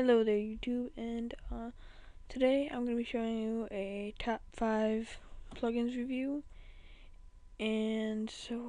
Hello there YouTube, and today I'm going to be showing you a top 5 plugins review. And so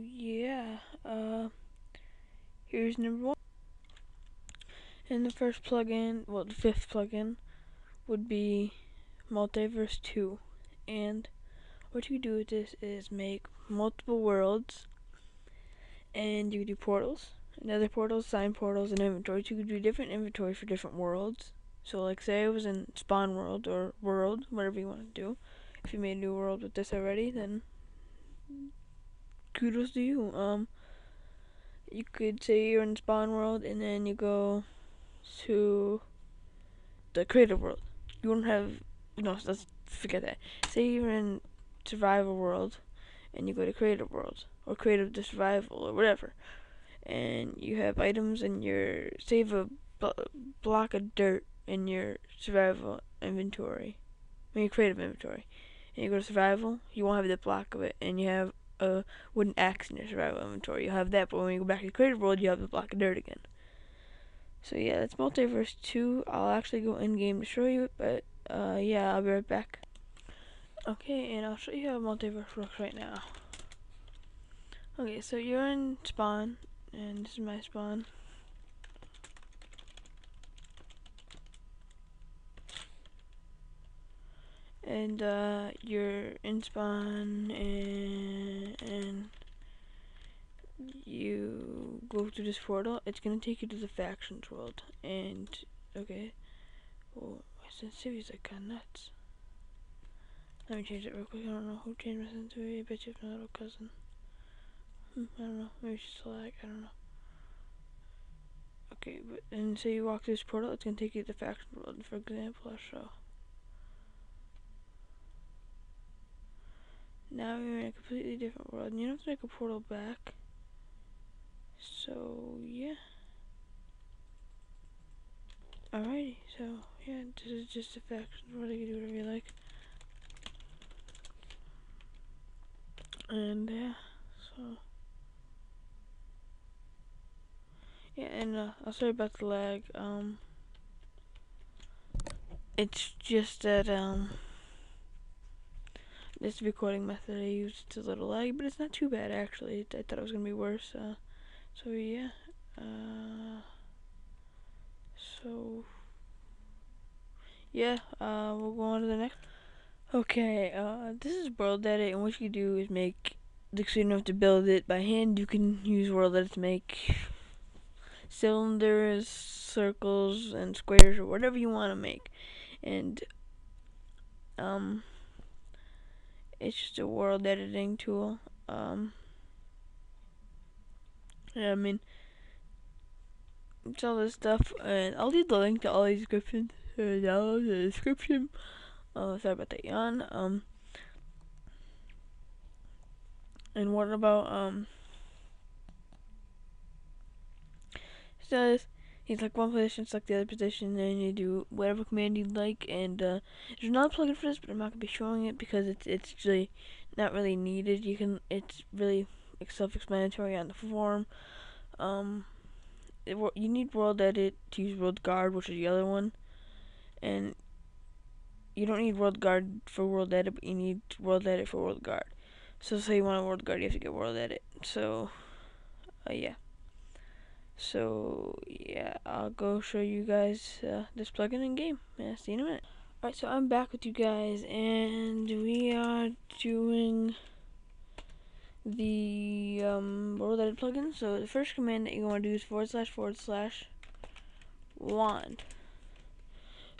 yeah, here's number 1. And the first plugin, well, the 5th plugin would be Multiverse 2. And what you do with this is make multiple worlds, and you can do portals, nether portals, sign portals, and inventories. You can do different inventories for different worlds. So like say I was in spawn world or world, whatever you want to do. If you made a new world with this already, then kudos to you. You could say you're in spawn world and then you go to the creative world. You won't have, no, let's forget that. Say you're in survival world and you go to creative world or creative to survival or whatever, and you have items in your save a block of dirt in your survival inventory, in your creative inventory, and you go to survival, you won't have the block of it, and you have a wooden axe in your survival inventory. You'll have that, but when you go back to the creative world, you have the block of dirt again. So yeah, that's Multiverse 2. I'll actually go in game to show you it, but yeah, I'll be right back. Okay, and I'll show you how Multiverse works right now. Okay, so you're in spawn, and this is my spawn. And you're in spawn, and you go through this portal. It's gonna take you to the factions world. And okay, well, my sensitivity's like kinda nuts. Let me change it real quick. I don't know who changed my sensitivity. I bet you have my little cousin. I don't know. Maybe she's lag. I don't know. Okay, but and say you walk through this portal, it's gonna take you to the faction world. For example, I'll show. Now you're in a completely different world, and you don't have to make a portal back. So yeah. Alrighty, so yeah, this is just a faction world. You can do whatever you like. And yeah, so yeah, and I'll sorry about the lag. It's just that this recording method I used, it's a little laggy, but it's not too bad actually. I thought it was gonna be worse. So yeah, so yeah, we'll go on to the next. Okay, this is World Edit, and what you do is make, so you don't have to build it by hand. You can use World Edit to make cylinders, circles, and squares, or whatever you want to make. And it's just a world editing tool. Yeah, I mean, it's all this stuff, and I'll leave the link to all these descriptions down in the description. Sorry about that yawn. And what about says he's like one position, select the other position, and you do whatever command you'd like. And there's another plugin for this, but I'm not gonna be showing it because it's really not really needed. It's really self-explanatory on the form. You need World Edit to use World Guard, which is the other one, and you don't need World Guard for World Edit, but you need World Edit for World Guard. So say you want a World Guard, you have to get World Edit. So yeah. So yeah, I'll go show you guys this plugin in game. Yeah, see you in a minute. Alright, so I'm back with you guys, and we are doing the World Edit plugin. So the first command that you want to do is //wand.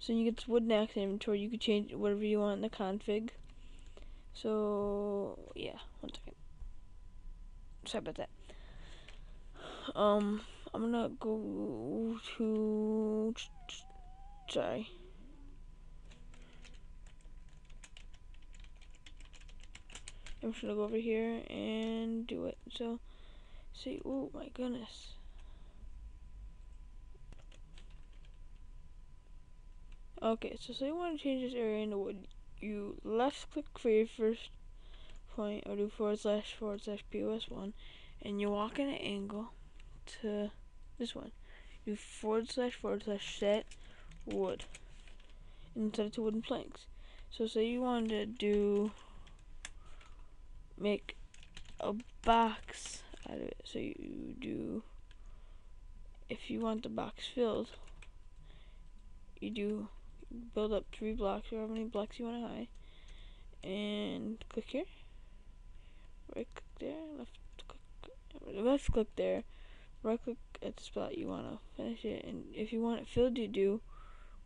So you get this wooden axe inventory. You can change whatever you want in the config. So yeah, 1 second. Sorry about that. I'm gonna go to, sorry. I'm just gonna go over here and do it. So, see, oh my goodness. Okay, so say you want to change this area into wood. You left click for your first point, or do //POS1, and you walk in an angle to this one. do // set wood and set it to wooden planks. So say you wanted to make a box out of it. So you do, if you want the box filled, you do build up 3 blocks, or however many blocks you want to hide, and click here, right click there, left click there, right click at the spot you want to finish it, and if you want it filled, you do,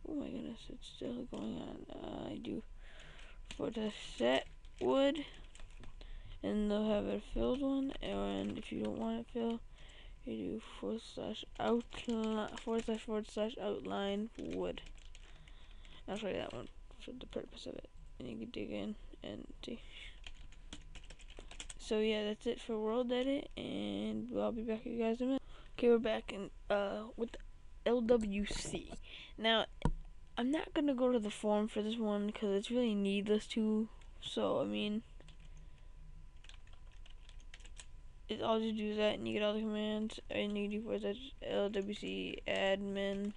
oh my goodness, it's still going on, I do / set wood, and they'll have a filled one, and if you don't want it filled, you do / outline, / outline wood. I'll show you that one for the purpose of it, and you can dig in and see. So yeah, that's it for world edit, and I'll be back with you guys in a minute. Okay, we're back in with the LWC. Now, I'm not gonna go to the forum for this one because it's really needless to. So I mean, all you do is that, and you get all the commands, and you do LWC admin,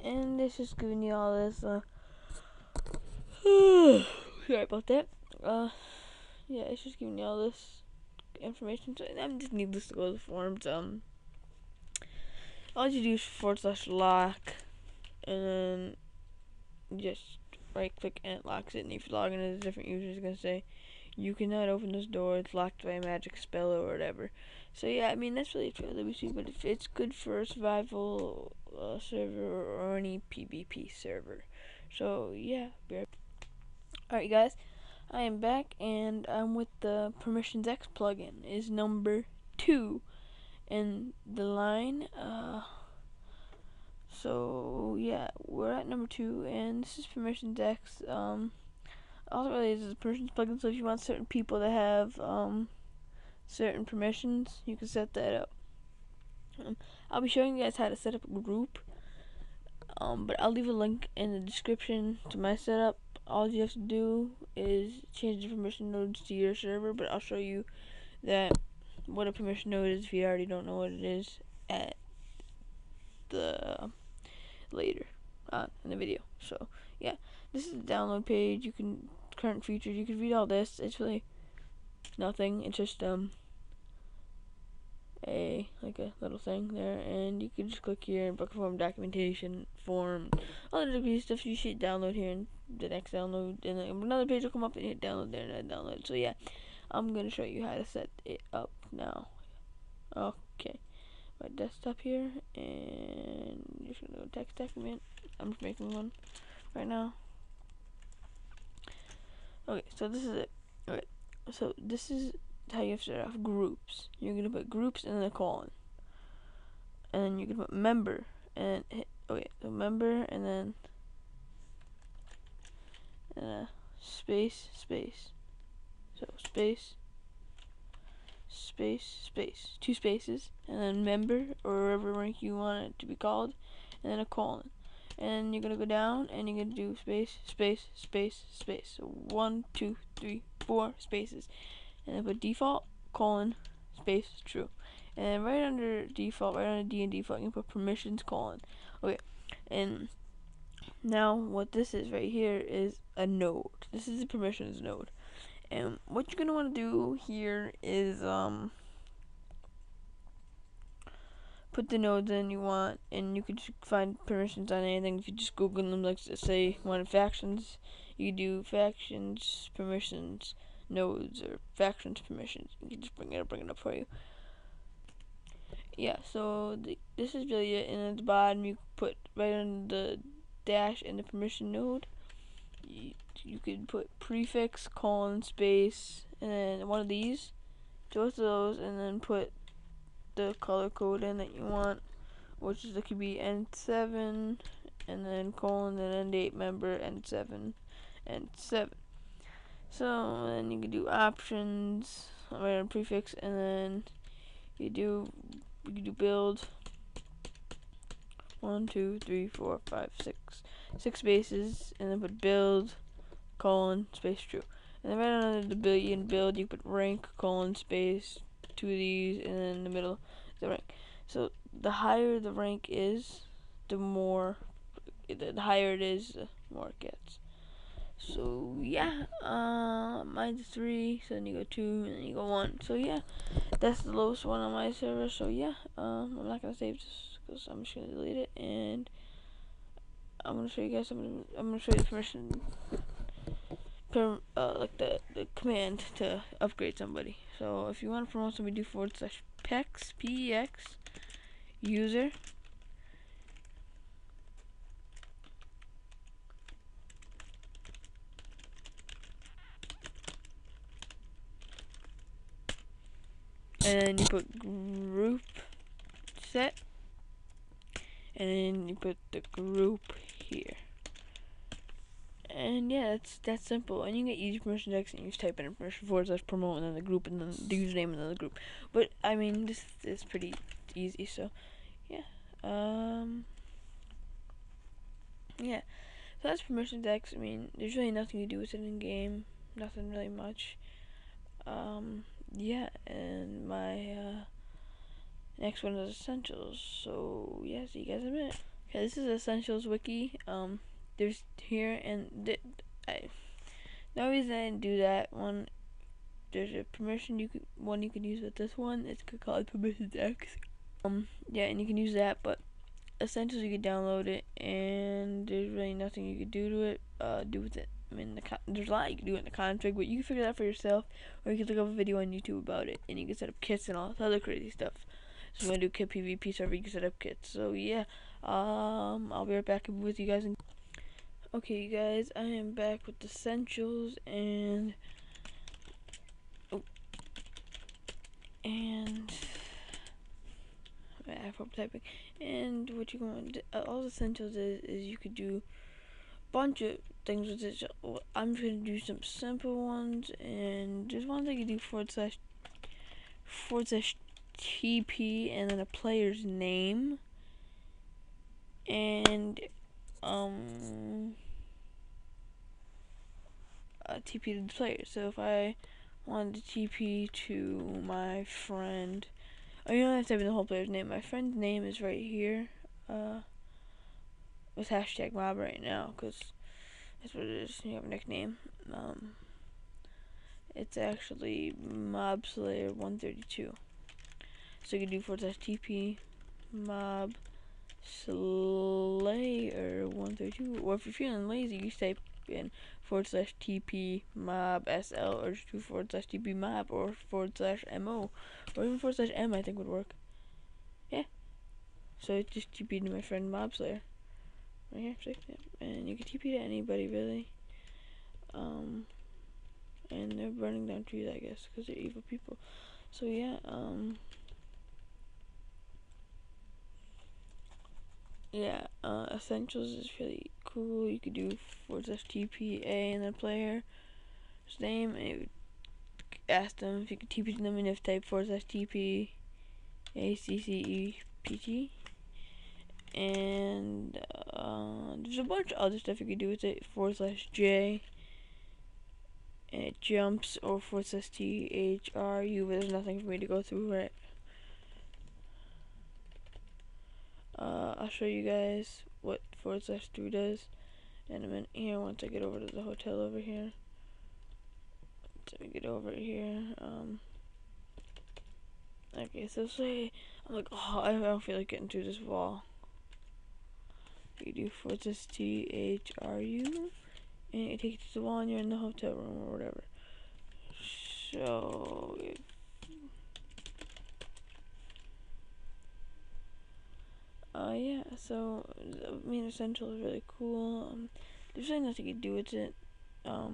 and it's just giving you all this. Sorry about that. Yeah, it's just giving you all this information. So I'm just needless to go to the forums. All you do is / lock, and then just right click and it locks it. And if you log in as a different user, it's gonna say you cannot open this door. It's locked by a magic spell or whatever. So yeah, I mean that's really it for LWC, but it's good for a survival server or any PvP server. So yeah, alright guys, I am back, and I'm with the Permissions X plugin. Is number 2 in the line. So yeah, we're at number 2, and this is Permissions X. Also really is a permissions plugin, so if you want certain people to have certain permissions, you can set that up. I'll be showing you guys how to set up a group, but I'll leave a link in the description to my setup. All you have to do is change the permission nodes to your server, but I'll show you that what a permission node is if you already don't know what it is at the later on in the video. So yeah, this is the download page. You can current features. You can read all this. It's really nothing. It's just a little thing there, and you can just click here and book form, documentation, form, all the degree stuff you should download here, and the next download, and then another page will come up and hit download there, and then download. So yeah, I'm gonna show you how to set it up now. Okay, my desktop here, and you're just gonna go text document. I'm just making one right now. Okay, so this is it. Okay, so this is how you have to start off groups. You're gonna put groups and then a colon, and then you can put member and hit, okay, so member and then space, so space, 2 spaces, and then member or whatever rank you want it to be called, and then a colon. And you're gonna go down and you're gonna do space. So 1, 2, 3, 4 spaces, and then put default colon space true. And then right under default, right under D and default, you can put permissions colon. Okay, and now what this is right here is a node. This is the permissions node, and what you're gonna want to do here is put the nodes in you want, and you can just find permissions on anything. If you just Google them, like say wanted factions, you can do factions permissions nodes or factions permissions. You can just bring it up for you. Yeah, so this is really it. And at the bottom, you put right on the dash in the permission node. You could put prefix colon space and then one of these, both of those, and then put the color code in that you want, which is, it could be N7 and then colon and N8 member N7 and 7. So then you can do options right on prefix, and then you do build 1, 2, 3, 4, 5, 6 spaces, and then put build colon space true. And then right under the build you put rank colon space 2 of these, and then in the middle is the rank. So the higher the rank is, the higher it is, the more it gets. So yeah, mine's 3, so then you go 2, and then you go 1. So yeah, that's the lowest one on my server. So yeah, I'm not gonna save this because I'm just gonna delete it, and I'm gonna show you guys something. I'm gonna show you the permission, like the command to upgrade somebody. So if you want to promote somebody, do /pex PEX user. And then you put group set, and then you put the group here. And yeah, that's simple. And you can get easy permission decks, and you just type in permission /promote, and then the group, and then the username, and then the group. But I mean, this is pretty easy. So yeah, yeah. So that's permission decks. I mean, there's really nothing you do with it in game. Nothing really much. Yeah, and my next one is essentials. So yeah, see you guys in a minute. Okay, this is essentials wiki. There's here, and the reason I didn't do that one. There's a permission you could use with this one. It's called permissions X. Yeah, and you can use that, but essentials you can download it, and there's really nothing you could do with it. I mean, there's a lot you can do in the config, but you can figure that out for yourself, or you can look up a video on YouTube about it, and you can set up kits and all this other crazy stuff. So when I do kit PvP server, you can set up kits. So yeah, I'll be right back with you guys. Okay, you guys, I am back with essentials, and I hope typing. And what you going to all the essentials is you could do a bunch of things with it. So I'm just gonna do some simple ones, and there's one thing you do /TP, and then a player's name, and TP to the player. So if I wanted to TP to my friend, oh, you don't have to type in the whole player's name. My friend's name is right here, with #mob right now, because that's what it is. You have a nickname. It's actually Mob Slayer 132. So you can do /TP Mob Slayer 132. Or if you're feeling lazy, you type in /TP Mob SL, or just do /TP Mob, or /MO, or even /M, I think would work. Yeah. So it's just TP to my friend Mob Slayer. Right here, see? Yeah. And you can TP to anybody, really. And they're burning down trees, I guess, because they're evil people. So yeah, yeah, essentials is really cool. You could do /TPA and the player's name, and it would ask them if you could TP to them, and if type /TP ACCEPT. And there's a bunch of other stuff you could do with it. /J, and it jumps, or /THRU, but there's nothing for me to go through, right? I'll show you guys what /3 does in a minute here, once I get over to the hotel over here. So we get over here. Okay, so say I'm like, oh, I don't feel like getting through this wall. You do /THRU, and it takes you to the wall, and you're in the hotel room or whatever. So yeah, so I mean, essential is really cool. There's really nothing you can do with it. I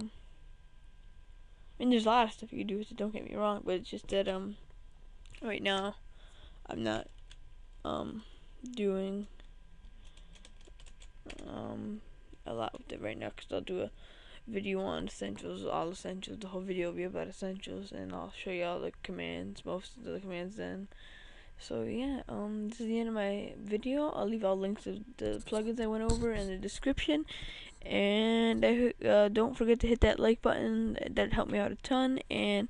mean, there's a lot of stuff you can do with it, don't get me wrong, but it's just that right now I'm not doing a lot with it right now, because I'll do a video on essentials, all essentials. The whole video will be about essentials, and I'll show you all the commands, most of the commands then. So yeah, this is the end of my video. I'll leave all links to the plugins I went over in the description, and don't forget to hit that like button. That helped me out a ton. And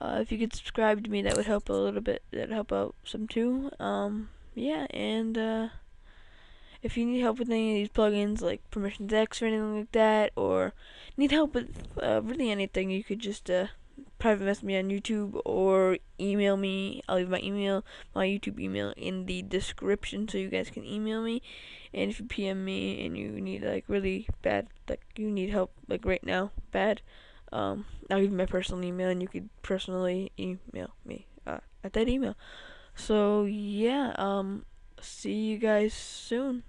if you could subscribe to me, that would help a little bit. That'd help out some too. yeah, and if you need help with any of these plugins like Permissions X or anything like that, or need help with really anything, you could just private message me on YouTube or email me. I'll leave my YouTube email in the description so you guys can email me. And if you PM me and you need like really bad, like you need help like right now, bad, I'll give you my personal email and you could personally email me at that email. So yeah, see you guys soon.